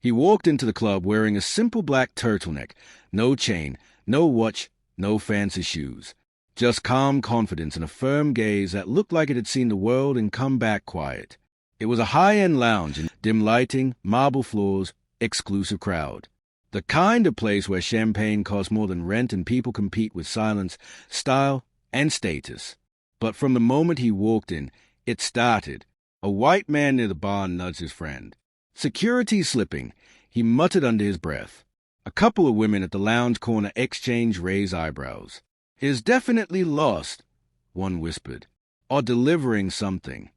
He walked into the club wearing a simple black turtleneck, no chain, no watch, no fancy shoes. Just calm confidence and a firm gaze that looked like it had seen the world and come back quiet. It was a high-end lounge, dim lighting, marble floors, exclusive crowd. The kind of place where champagne costs more than rent and people compete with silence, style, and status. But from the moment he walked in, it started. A white man near the bar nudged his friend. "Security slipping," he muttered under his breath. A couple of women at the lounge corner exchanged raised eyebrows. "Is definitely lost," one whispered, "or delivering something."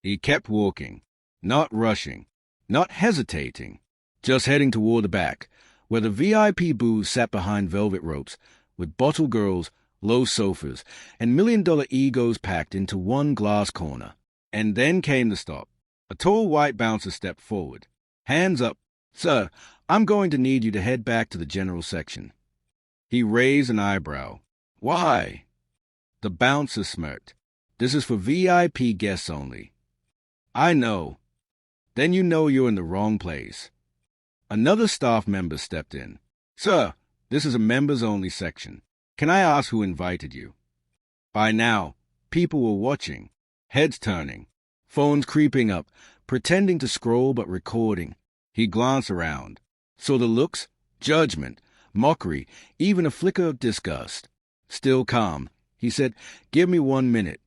He kept walking, not rushing, not hesitating, just heading toward the back, where the VIP booths sat behind velvet ropes, with bottle girls, low sofas, and million-dollar egos packed into one glass corner. And then came the stop. A tall white bouncer stepped forward. "Hands up. Sir, I'm going to need you to head back to the general section." He raised an eyebrow. "Why?" The bouncer smirked. "This is for VIP guests only." "I know." "Then you know you're in the wrong place." Another staff member stepped in. "Sir, this is a members-only section. Can I ask who invited you?" By now, people were watching, heads turning, phones creeping up, pretending to scroll but recording. He glanced around, saw the looks, judgment, mockery, even a flicker of disgust. Still calm, he said, "Give me 1 minute."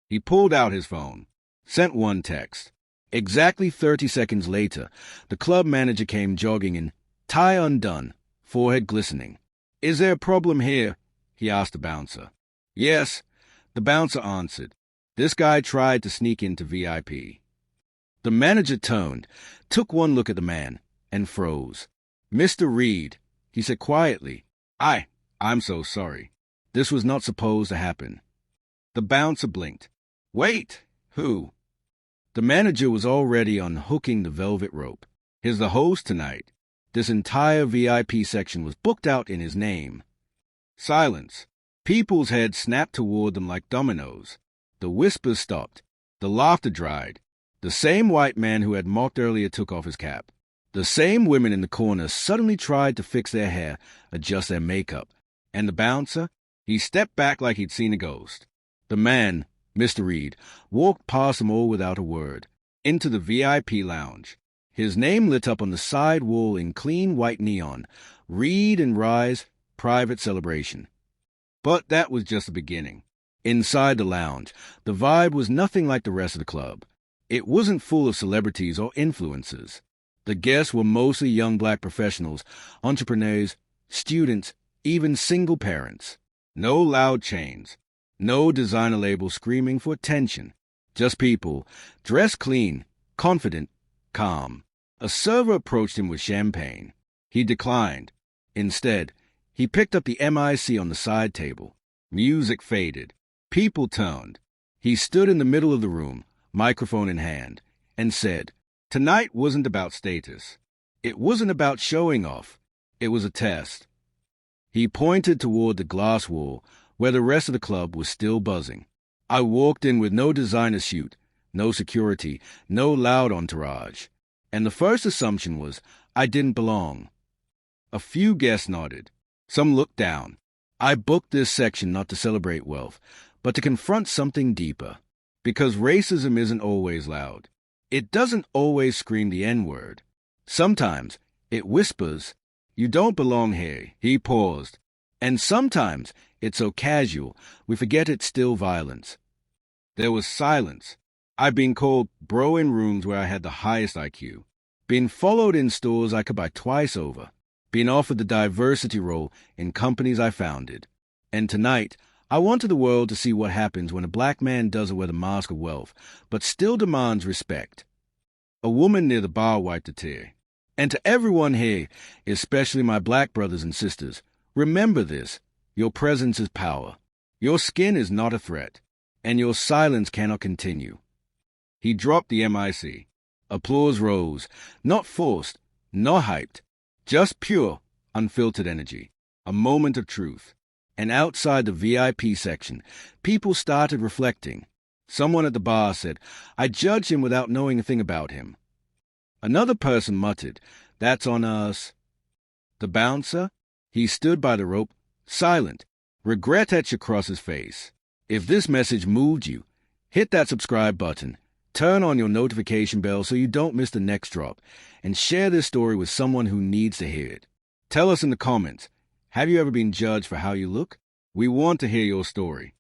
He pulled out his phone, sent one text. Exactly 30 seconds later, the club manager came jogging in, tie undone, forehead glistening. "Is there a problem here?" he asked the bouncer. "Yes," the bouncer answered. "This guy tried to sneak into VIP." The manager turned, took one look at the man, and froze. "Mr. Reed," he said quietly. I'm so sorry. This was not supposed to happen." The bouncer blinked. "Wait! Who?" The manager was already unhooking the velvet rope. "He's the host tonight. This entire VIP section was booked out in his name." Silence. People's heads snapped toward them like dominoes. The whispers stopped. The laughter dried. The same white man who had mocked earlier took off his cap. The same women in the corner suddenly tried to fix their hair, adjust their makeup. And the bouncer? He stepped back like he'd seen a ghost. The man, Mr. Reed, walked past them all without a word, into the VIP lounge. His name lit up on the side wall in clean white neon. Reed and Rise, private celebration. But that was just the beginning. Inside the lounge, the vibe was nothing like the rest of the club. It wasn't full of celebrities or influencers. The guests were mostly young black professionals, entrepreneurs, students, even single parents. No loud chains. No designer label screaming for attention. Just people, dressed clean, confident, calm. A server approached him with champagne. He declined. Instead, he picked up the MIC on the side table. Music faded. People turned. He stood in the middle of the room, microphone in hand, and said, "Tonight wasn't about status. It wasn't about showing off. It was a test." He pointed toward the glass wall, where the rest of the club was still buzzing. I walked in with no designer suit, no security, no loud entourage. And the first assumption was I didn't belong. A few guests nodded. Some looked down. I booked this section not to celebrate wealth, but to confront something deeper. Because racism isn't always loud. It doesn't always scream the N-word. Sometimes it whispers, "You don't belong here." He paused. And sometimes it's so casual, we forget it's still violence. There was silence. I've been called bro in rooms where I had the highest IQ. Been followed in stores I could buy twice over. Been offered the diversity role in companies I founded. And tonight, I wanted the world to see what happens when a black man doesn't wear the mask of wealth, but still demands respect. A woman near the bar wiped a tear. And to everyone here, especially my black brothers and sisters, remember this. Your presence is power. Your skin is not a threat. And your silence cannot continue. He dropped the MIC. Applause rose. Not forced, not hyped. Just pure, unfiltered energy. A moment of truth. And outside the VIP section, people started reflecting. Someone at the bar said, "I judged him without knowing a thing about him." Another person muttered, "That's on us." The bouncer? He stood by the rope, silent, regret etched across his face. If this message moved you, hit that subscribe button, turn on your notification bell so you don't miss the next drop, and share this story with someone who needs to hear it. Tell us in the comments, have you ever been judged for how you look? We want to hear your story.